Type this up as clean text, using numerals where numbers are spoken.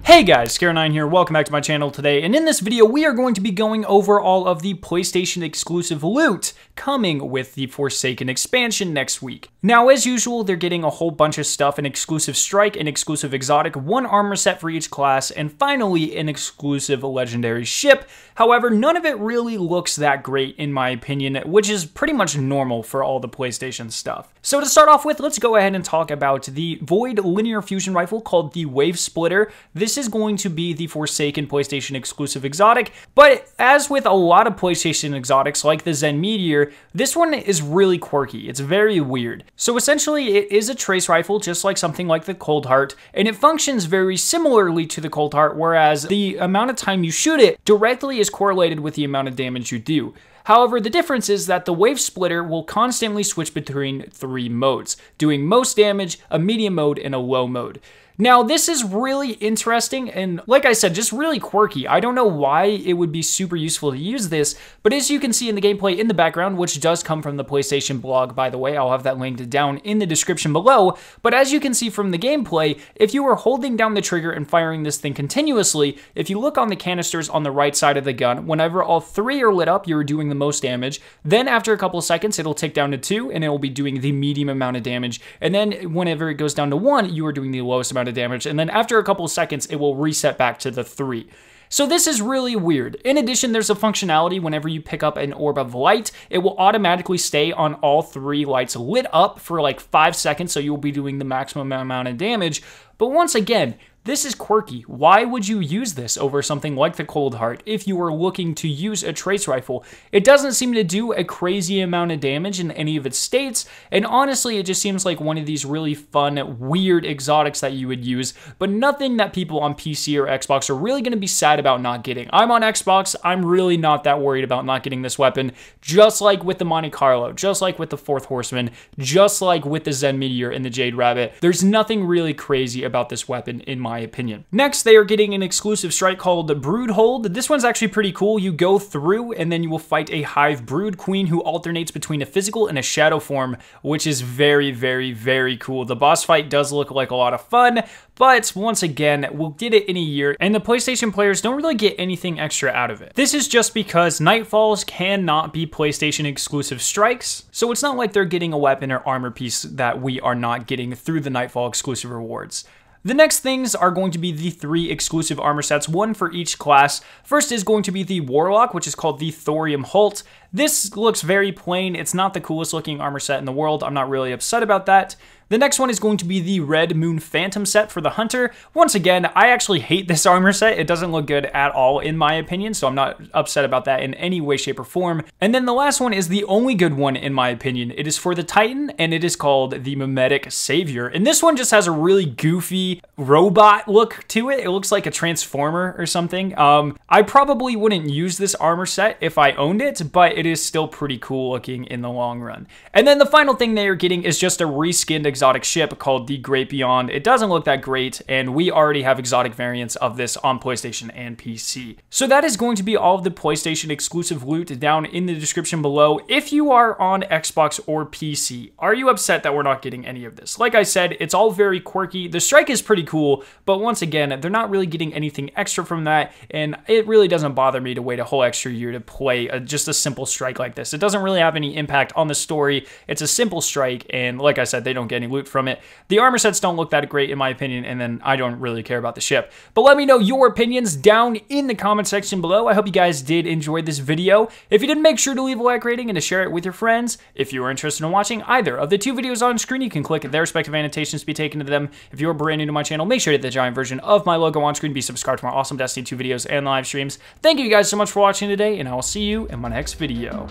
Hey guys, Scare9 here, welcome back to my channel today, and in this video we are going to be going over all of the PlayStation exclusive loot coming with the Forsaken expansion next week. Now as usual, they're getting a whole bunch of stuff, an exclusive strike, an exclusive exotic, one armor set for each class, and finally an exclusive legendary ship. However, none of it really looks that great in my opinion, which is pretty much normal for all the PlayStation stuff. So to start off with, let's go ahead and talk about the Void linear fusion rifle called the Wavesplitter. This is going to be the Forsaken PlayStation exclusive exotic, but as with a lot of PlayStation exotics like the Zen Meteor, this one is really quirky. It's very weird. So essentially it is a trace rifle just like something like the Cold Heart, and it functions very similarly to the Cold Heart, whereas the amount of time you shoot it directly is correlated with the amount of damage you do. However, the difference is that the Wavesplitter will constantly switch between 3 modes, doing most damage, a medium mode, and a low mode. Now, this is really interesting and, like I said, just really quirky. I don't know why it would be super useful to use this, but as you can see in the gameplay in the background, which does come from the PlayStation blog, by the way, I'll have that linked down in the description below, but as you can see from the gameplay, if you were holding down the trigger and firing this thing continuously, if you look on the canisters on the right side of the gun, whenever all 3 are lit up, you're doing the most damage. Then after a couple of seconds, it'll tick down to 2, and it will be doing the medium amount of damage. And then whenever it goes down to 1, you are doing the lowest amount of damage, and then after a couple of seconds it will reset back to the 3. So this is really weird. In addition, there's a functionality whenever you pick up an orb of light, it will automatically stay on all 3 lights lit up for like 5 seconds, so you'll be doing the maximum amount of damage. But once again, this is quirky. Why would you use this over something like the Cold Heart if you were looking to use a trace rifle? It doesn't seem to do a crazy amount of damage in any of its states, and honestly, it just seems like one of these really fun, weird exotics that you would use, but nothing that people on PC or Xbox are really going to be sad about not getting. I'm on Xbox, I'm really not that worried about not getting this weapon, just like with the Monte Carlo, just like with the Fourth Horseman, just like with the Zen Meteor and the Jade Rabbit. There's nothing really crazy about this weapon in my opinion. Next, they are getting an exclusive strike called Broodhold. This one's actually pretty cool. You go through and then you will fight a Hive Brood Queen who alternates between a physical and a shadow form, which is very, very, very cool. The boss fight does look like a lot of fun, but once again, we'll get it in a year, and the PlayStation players don't really get anything extra out of it. This is just because Nightfalls cannot be PlayStation exclusive strikes, so it's not like they're getting a weapon or armor piece that we are not getting through the Nightfall exclusive rewards. The next things are going to be the 3 exclusive armor sets, one for each class. First is going to be the Warlock, which is called the Thorium Holt. This looks very plain. It's not the coolest looking armor set in the world. I'm not really upset about that. The next one is going to be the Red Moon Phantom set for the Hunter. Once again, I actually hate this armor set. It doesn't look good at all in my opinion, so I'm not upset about that in any way, shape, or form. And then the last one is the only good one in my opinion. It is for the Titan, and it is called the Mimetic Savior. And this one just has a really goofy robot look to it. It looks like a transformer or something. I probably wouldn't use this armor set if I owned it, but it is still pretty cool looking in the long run. And then the final thing they are getting is just a reskinned exotic ship called the Great Beyond. It doesn't look that great, and we already have exotic variants of this on PlayStation and PC. So that is going to be all of the PlayStation exclusive loot down in the description below. If you are on Xbox or PC, are you upset that we're not getting any of this? Like I said, it's all very quirky. The strike is pretty cool, but once again, they're not really getting anything extra from that, and it really doesn't bother me to wait a whole extra year to play just a simple strike like this. It doesn't really have any impact on the story. It's a simple strike, and like I said, they don't get any loot from it. The armor sets don't look that great in my opinion, and then I don't really care about the ship. But let me know your opinions down in the comment section below. I hope you guys did enjoy this video. If you did, make sure to leave a like rating and to share it with your friends. If you are interested in watching either of the 2 videos on screen, you can click their respective annotations to be taken to them. If you're brand new to my channel, make sure to hit the giant version of my logo on screen. Be subscribed to my awesome Destiny 2 videos and live streams. Thank you guys so much for watching today, and I will see you in my next video.